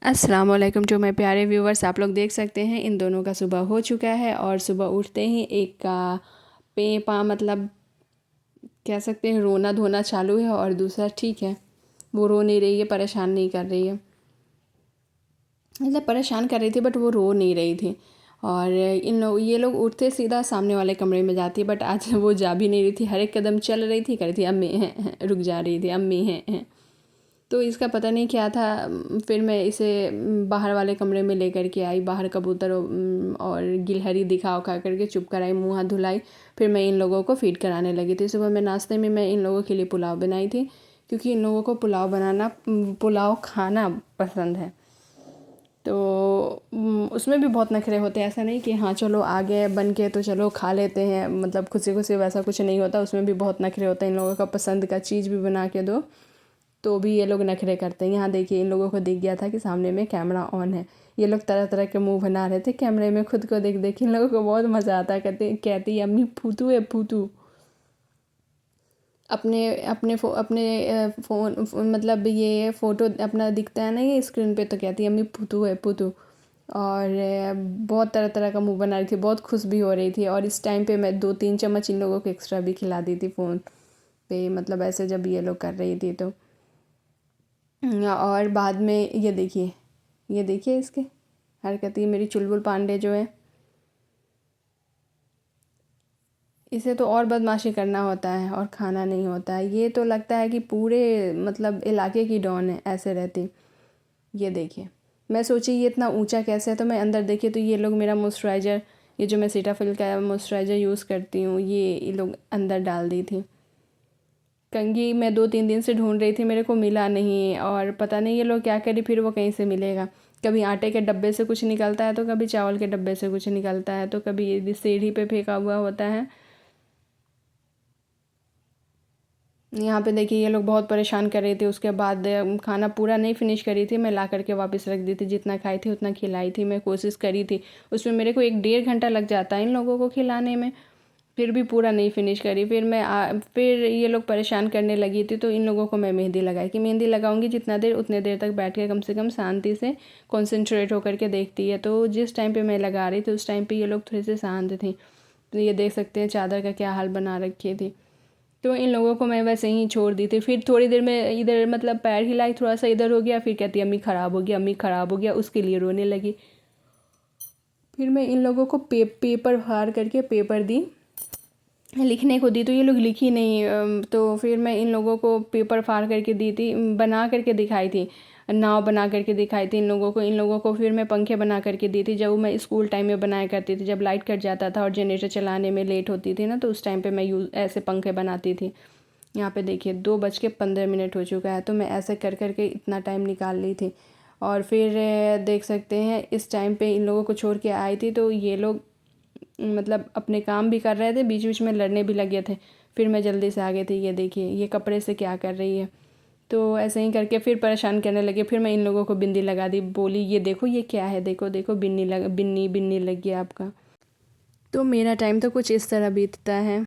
अस्सलाम वालेकुम जो मेरे प्यारे व्यूवर्स, आप लोग देख सकते हैं इन दोनों का सुबह हो चुका है और सुबह उठते ही एक का पे पा मतलब कह सकते हैं रोना धोना चालू है और दूसरा ठीक है, वो रो नहीं रही है, परेशान नहीं कर रही है। मतलब परेशान कर रही थी बट वो रो नहीं रही थी। और ये लोग उठते सीधा सामने वाले कमरे में जाती है, बट आज वो जा भी नहीं रही थी, हर एक कदम चल रही थी, कर रही थी अम्मी हैं, रुक जा रही थी अम्मी हैं। तो इसका पता नहीं क्या था। फिर मैं इसे बाहर वाले कमरे में लेकर के आई, बाहर कबूतर और गिलहरी दिखा उखा करके चुप कराई, मुँह हाथ धुलाई। फिर मैं इन लोगों को फीड कराने लगी थी। सुबह में नाश्ते में मैं इन लोगों के लिए पुलाव बनाई थी, क्योंकि इन लोगों को पुलाव खाना पसंद है। तो उसमें भी बहुत नखरे होते हैं, ऐसा नहीं कि हाँ चलो आ गए बन के तो चलो खा लेते हैं, मतलब खुशी खुशी, वैसा कुछ नहीं होता। उसमें भी बहुत नखरे होते हैं। इन लोगों का पसंद का चीज़ भी बना के दो तो भी ये लोग नखरे करते हैं। यहाँ देखिए, इन लोगों को दिख गया था कि सामने में कैमरा ऑन है। ये लोग तरह तरह के मुंह बना रहे थे कैमरे में, खुद को देख देख इन लोगों को बहुत मज़ा आता है। कहती अम्मी फूतू है फूतू। अपने अपने फ़ोन मतलब ये फ़ोटो अपना दिखता है ना ये स्क्रीन पे, तो कहती है अम्मी फूतू है फूतू। और बहुत तरह तरह का मुंह बना रही थी, बहुत खुश भी हो रही थी। और इस टाइम पे मैं 2-3 चम्मच इन लोगों को एक्स्ट्रा भी खिला दी थी फ़ोन पे, मतलब ऐसे जब ये लोग कर रही थी तो। और बाद में ये देखिए इसके हरकत, ये मेरी चुलबुल पांडे जो है, इसे तो और बदमाशी करना होता है और खाना नहीं होता है। ये तो लगता है कि पूरे मतलब इलाके की डॉन है, ऐसे रहती। ये देखिए, मैं सोची ये इतना ऊंचा कैसे है, तो मैं अंदर देखी तो ये लोग मेरा मॉइस्चराइज़र, ये जो मैं सीटाफिल का मॉइस्चराइज़र यूज़ करती हूँ, ये लोग अंदर डाल दी थी। कंघी मैं 2-3 दिन से ढूंढ रही थी, मेरे को मिला नहीं। और पता नहीं ये लोग क्या करी, फिर वो कहीं से मिलेगा। कभी आटे के डब्बे से कुछ निकलता है, तो कभी चावल के डब्बे से कुछ निकलता है, तो कभी ये सीढ़ी पे फेंका हुआ होता है। यहाँ पे देखिए, ये लोग बहुत परेशान कर रहे थे। उसके बाद खाना पूरा नहीं फिनिश करी थी, मैं ला करके वापस रख दी थी। जितना खाई थी उतना खिलाई थी, मैं कोशिश करी थी। उसमें मेरे को 1-1.5 घंटा लग जाता है इन लोगों को खिलाने में, फिर भी पूरा नहीं फिनिश करी। फिर ये लोग परेशान करने लगी थी, तो इन लोगों को मैं मेहंदी लगाई कि मेहंदी लगाऊंगी जितना देर, उतने देर तक बैठ के कम से कम शांति से कॉन्सेंट्रेट होकर के देखती है। तो जिस टाइम पे मैं लगा रही थी उस टाइम पे ये लोग थोड़े से शांत थे। तो ये देख सकते हैं चादर का क्या हाल बना रखी थी। तो इन लोगों को मैं वैसे ही छोड़ दी थी। फिर थोड़ी देर में इधर मतलब पैर हिलाई, थोड़ा सा इधर हो गया, फिर कहती अम्मी ख़राब हो गया, अम्मी ख़राब हो गया, उसके लिए रोने लगी। फिर मैं इन लोगों को पेपर फाड़ करके पेपर दी, लिखने को दी, तो ये लोग लिखी नहीं। तो फिर मैं इन लोगों को पेपर फाड़ करके दी थी, बना करके दिखाई थी, नाव बना करके दिखाई थी इन लोगों को फिर मैं पंखे बना करके दी थी, जब मैं स्कूल टाइम में बनाया करती थी। जब लाइट कट जाता था और जनरेटर चलाने में लेट होती थी ना, तो उस टाइम पे मैं ऐसे पंखे बनाती थी। यहाँ पे देखिए 2:15 हो चुका है, तो मैं ऐसे कर करके इतना टाइम निकाल ली थी। और फिर देख सकते हैं इस टाइम पे इन लोगों को छोड़ के आई थी, तो ये लोग मतलब अपने काम भी कर रहे थे, बीच बीच में लड़ने भी लगे थे। फिर मैं जल्दी से आ गई थी। ये देखिए, ये कपड़े से क्या कर रही है। तो ऐसे ही करके फिर परेशान करने लगे। फिर मैं इन लोगों को बिंदी लगा दी, बोली ये देखो ये क्या है, देखो देखो बिन्नी लग बिन्नी बिन्नी लग गया आपका। तो मेरा टाइम तो कुछ इस तरह बीतता है।